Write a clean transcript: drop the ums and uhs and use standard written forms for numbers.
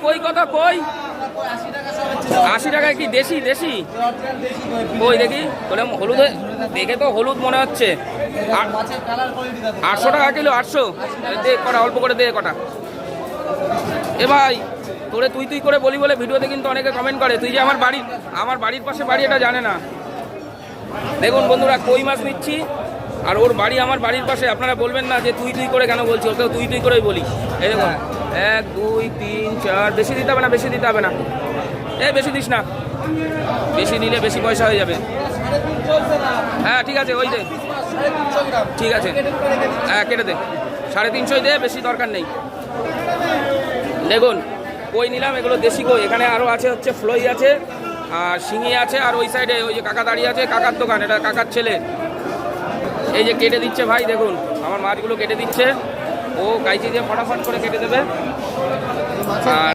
কই কত কই 80 টাকায় কি দেশি দেশি কই দেখি বলে হলুদ দেখে তো হলুদ মনে হচ্ছে 800 টাকা কিলো 800 দে কটা অল্প করে দে কটা এ ভাই তোরে তুই তুই করে বলি বলে ভিডিওতে কিন্তু অনেকে কমেন্ট করে তুই যে আমার বাড়ির পাশে বাড়ি এটা জানে না। দেখুন বন্ধুরা কই মাছ নিচ্ছি আর ওর বাড়ি আমার বাড়ির পাশে, আপনারা বলবেন না যে তুই তুই করে কেন বলছি, ওকে তুই তুই করেই বলি। এই দেখুন 1 2 3 4 বেশি দিতে হবে না বেশি দিতে হবে না বেশি দিস না, বেশি নিলে বেশি পয়সা হয়ে যাবে। হ্যাঁ ঠিক আছে ওই দে ঠিক আছে হ্যাঁ কেটে দে 350 দে, বেশি দরকার নেই। দেখুন কই নিলাম, এগুলো দেশি কই। এখানে আরও আছে হচ্ছে ফ্লই আছে আর শিঙি আছে, আর ওই সাইডে ওই যে কাকা দাঁড়িয়ে আছে, কাকার দোকান, এটা কাকার ছেলে। এই যে কেটে দিচ্ছে ভাই, দেখুন আমার মাছগুলো কেটে দিচ্ছে, ও কাইচি দিয়ে ফটাফট করে কেটে দেবে। আর